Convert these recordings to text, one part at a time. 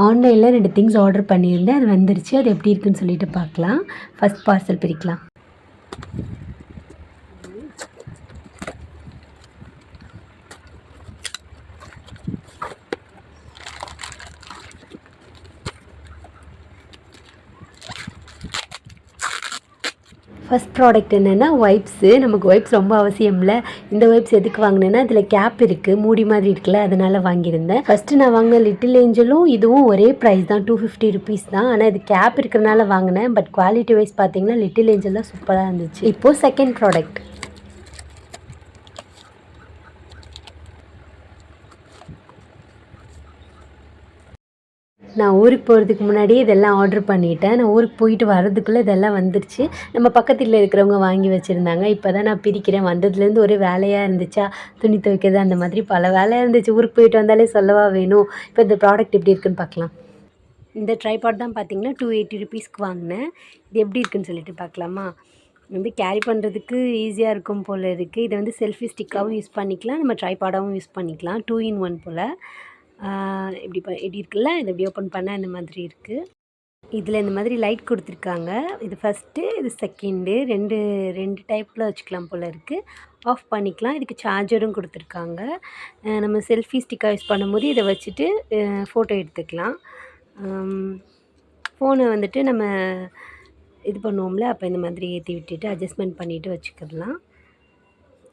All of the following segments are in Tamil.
ஆன்லைனில் 2 திங்ஸ் ஆர்டர் பண்ணியிருந்தேன். அது வந்துருச்சு. அது எப்படி இருக்குன்னு சொல்லிட்டு பார்க்கலாம். ஃபஸ்ட் பார்சல் பிரிக்கலாம். ஃபஸ்ட் ப்ராடக்ட் என்னென்னா வைப்ஸு. நமக்கு வைப்ஸ் ரொம்ப அவசியம்ல. இந்த வைப்ஸ் எதுக்கு வாங்கினேன்னா இதில் கேப் இருக்குது, மூடி மாதிரி இருக்குல்ல, அதனால் வாங்கியிருந்தேன். ஃபஸ்ட்டு நான் வாங்கின லிட்டில் ஏஞ்சலும் இதுவும் ஒரே ப்ரைஸ் தான், 250 ருபீஸ் தான். ஆனால் இது கேப் இருக்கிறனால வாங்கினேன். பட் குவாலிட்டி வைஸ் பார்த்தீங்கன்னா லிட்டில் ஏஞ்சல் தான் சூப்பராக இருந்துச்சு. இப்போது செகண்ட் ப்ராடக்ட். நான் ஊருக்கு போகிறதுக்கு முன்னாடியே இதெல்லாம் ஆர்டர் பண்ணிட்டேன். நான் ஊருக்கு போயிட்டு வரதுக்குள்ளே இதெல்லாம் வந்துருச்சு. நம்ம பக்கத்தில் இருக்கிறவங்க வாங்கி வச்சுருந்தாங்க. இப்போ தான் நான் பிரிக்கிறேன். வந்ததுலேருந்து ஒரே வேலையாக இருந்துச்சா, துணி துவைக்கிறது அந்த மாதிரி பல வேலையாக இருந்துச்சு. ஊருக்கு போயிட்டு வந்தாலே சொல்லவா வேணும். இப்போ இந்த ப்ராடக்ட் எப்படி இருக்குன்னு பார்க்கலாம். இந்த ட்ரைபாட் தான் பார்த்தீங்கன்னா 280 ருபீஸ்க்கு வாங்கினேன். இது எப்படி இருக்குன்னு சொல்லிட்டு பார்க்கலாமா. வந்து கேரி பண்ணுறதுக்கு ஈஸியாக இருக்கும் போல் இருக்குது. இதை வந்து செல்ஃபி ஸ்டிக்காகவும் யூஸ் பண்ணிக்கலாம், நம்ம ட்ரைபாடாகவும் யூஸ் பண்ணிக்கலாம். 2 in 1 போல். இப்படி இருக்குல்ல, இதை இப்படி ஓப்பன் பண்ணால் இந்த மாதிரி இருக்குது. இதில் இந்த மாதிரி லைட் கொடுத்துருக்காங்க. இது ஃபஸ்ட்டு, இது செகண்டு. ரெண்டு டைப்பில் வச்சுக்கலாம் போல் இருக்குது. ஆஃப் பண்ணிக்கலாம். இதுக்கு சார்ஜரும் கொடுத்துருக்காங்க. நம்ம செல்ஃபி ஸ்டிக்காக யூஸ் பண்ணும்போது இதை வச்சுட்டு ஃபோட்டோ எடுத்துக்கலாம். ஃபோனை வந்துட்டு நம்ம இது பண்ணுவோம்ல, அப்போ இந்த மாதிரி ஏற்றி விட்டுட்டு அட்ஜஸ்ட்மெண்ட் பண்ணிவிட்டு வச்சுக்கிடலாம்.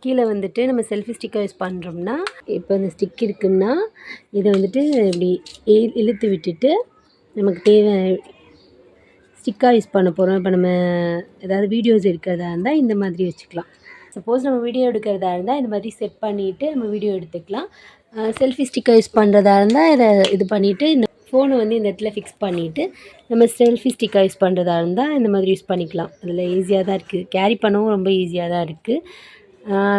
கீழே வந்துட்டு நம்ம செல்ஃபி ஸ்டிக்காக யூஸ் பண்ணுறோம்னா, இப்போ இந்த ஸ்டிக் இருக்குன்னா இதை வந்துட்டு இப்படி இழுத்து விட்டுட்டு நமக்கு தேவை ஸ்டிக்காக யூஸ் பண்ண போகிறோம். இப்போ நம்ம ஏதாவது வீடியோஸ் எடுக்கிறதா இருந்தால் இந்த மாதிரி வச்சுக்கலாம். சப்போஸ் நம்ம வீடியோ எடுக்கிறதா இருந்தால் இந்த மாதிரி செட் பண்ணிவிட்டு நம்ம வீடியோ எடுத்துக்கலாம். செல்ஃபி ஸ்டிக்காக யூஸ் பண்ணுறதா இருந்தால் இதை இது பண்ணிவிட்டு இந்த ஃபோனை வந்து இந்த இடத்துல ஃபிக்ஸ் பண்ணிவிட்டு நம்ம செல்ஃபி ஸ்டிக்காக யூஸ் பண்ணுறதா இருந்தால் இந்த மாதிரி யூஸ் பண்ணிக்கலாம். அதில் ஈஸியாக தான் இருக்குது. கேரி பண்ணவும் ரொம்ப ஈஸியாக தான் இருக்குது.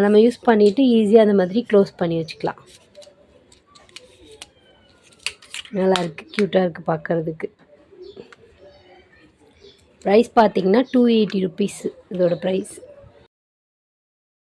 நம்ம யூஸ் பண்ணிவிட்டு ஈஸியாக அந்த மாதிரி க்ளோஸ் பண்ணி வச்சுக்கலாம். நல்லாயிருக்கு, க்யூட்டாக இருக்குது பார்க்குறதுக்கு. ப்ரைஸ் பார்த்திங்கன்னா 280 ருபீஸ் இதோட ப்ரைஸ்.